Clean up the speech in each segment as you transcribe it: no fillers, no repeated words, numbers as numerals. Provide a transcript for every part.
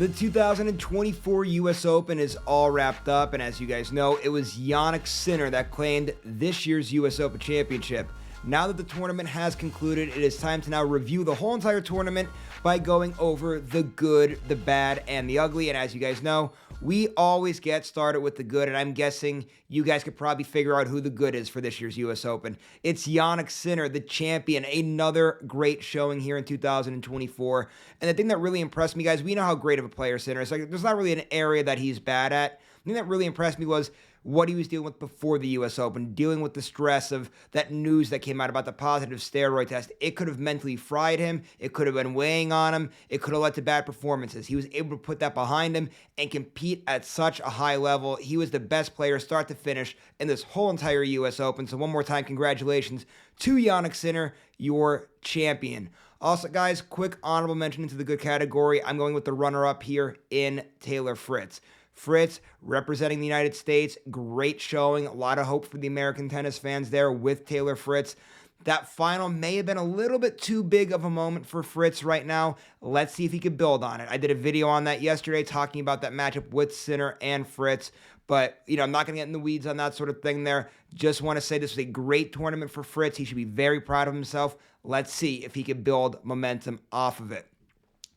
The 2024 US Open is all wrapped up, and as you guys know, it was Jannik Sinner that claimed this year's US Open championship. Now that the tournament has concluded, it is time to now review the whole entire tournament by going over the good, the bad, and the ugly. And as you guys know, we always get started with the good, and I'm guessing you guys could probably figure out who the good is for this year's US Open. It's Jannik Sinner, the champion, another great showing here in 2024. And the thing that really impressed me, guys, we know how great of a player Sinner is. Like, there's not really an area that he's bad at. The thing that really impressed me was what he was dealing with before the US Open, dealing with the stress of that news that came out about the positive steroid test. It could have mentally fried him. It could have been weighing on him. It could have led to bad performances. He was able to put that behind him and compete at such a high level. He was the best player start to finish in this whole entire US Open. So one more time, congratulations to Jannik Sinner, your champion. Also, guys, quick honorable mention into the good category. I'm going with the runner-up here in Taylor Fritz. Fritz, representing the United States, great showing. A lot of hope for the American tennis fans there with Taylor Fritz. That final may have been a little bit too big of a moment for Fritz right now. Let's see if he could build on it. I did a video on that yesterday talking about that matchup with Sinner and Fritz. But, I'm not going to get in the weeds on that sort of thing there. Just want to say this was a great tournament for Fritz. He should be very proud of himself. Let's see if he can build momentum off of it.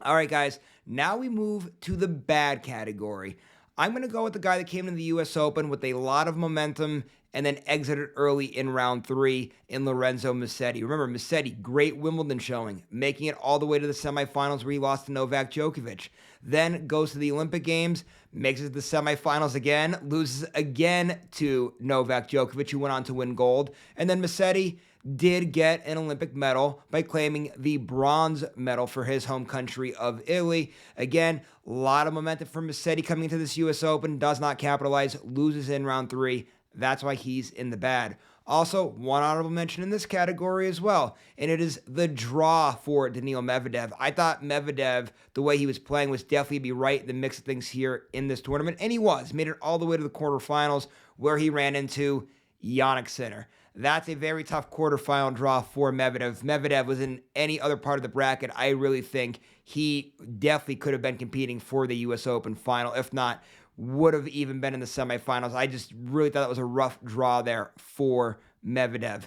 All right, guys. Now we move to the bad category. I'm going to go with the guy that came to the US Open with a lot of momentum and then exited early in round 3 in Lorenzo Musetti. Remember, Musetti, great Wimbledon showing, making it all the way to the semifinals where he lost to Novak Djokovic. Then goes to the Olympic Games, makes it to the semifinals again, loses again to Novak Djokovic, who went on to win gold. And then Musetti did get an Olympic medal by claiming the bronze medal for his home country of Italy. Again, a lot of momentum from Musetti coming into this US Open, does not capitalize, loses in round 3. That's why he's in the bad. Also, one honorable mention in this category as well, and it is the draw for Daniil Medvedev. I thought Medvedev, the way he was playing, was definitely be right in the mix of things here in this tournament, and he was. Made it all the way to the quarterfinals where he ran into Jannik Sinner. That's a very tough quarterfinal draw for Medvedev. If Medvedev was in any other part of the bracket, I really think he definitely could have been competing for the US Open final. If not, would have even been in the semifinals. I just really thought that was a rough draw there for Medvedev.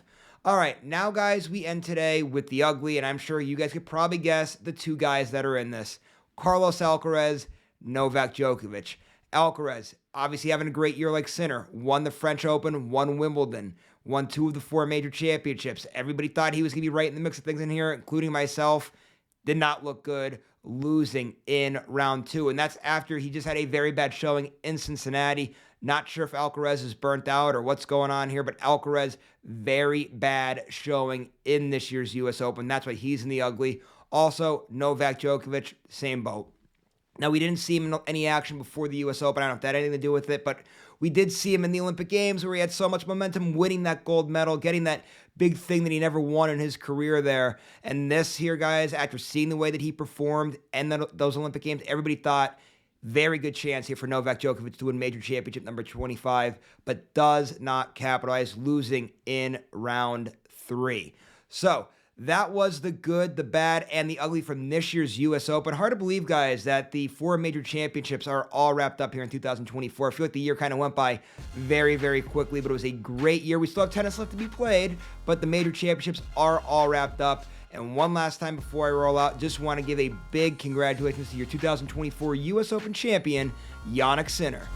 All right, now, guys, we end today with the ugly, and I'm sure you guys could probably guess the two guys that are in this. Carlos Alcaraz, Novak Djokovic. Alcaraz, obviously having a great year like Sinner, won the French Open, won Wimbledon, won 2 of the 4 major championships. Everybody thought he was going to be right in the mix of things in here, including myself. Did not look good, losing in round 2. And that's after he just had a very bad showing in Cincinnati. Not sure if Alcaraz is burnt out or what's going on here, but Alcaraz, very bad showing in this year's US Open. That's why he's in the ugly. Also, Novak Djokovic, same boat. Now, we didn't see him in any action before the US Open. I don't know if that had anything to do with it, but we did see him in the Olympic Games where he had so much momentum, winning that gold medal, getting that big thing that he never won in his career there. And this here, guys, after seeing the way that he performed and those Olympic Games, everybody thought very good chance here for Novak Djokovic to win major championship number 25, but does not capitalize, losing in round 3. So that was the good, the bad, and the ugly from this year's US Open. Hard to believe, guys, that the 4 major championships are all wrapped up here in 2024. I feel like the year kind of went by very, very quickly, but it was a great year. We still have tennis left to be played, but the major championships are all wrapped up. And one last time before I roll out, just want to give a big congratulations to your 2024 US Open champion, Jannik Sinner.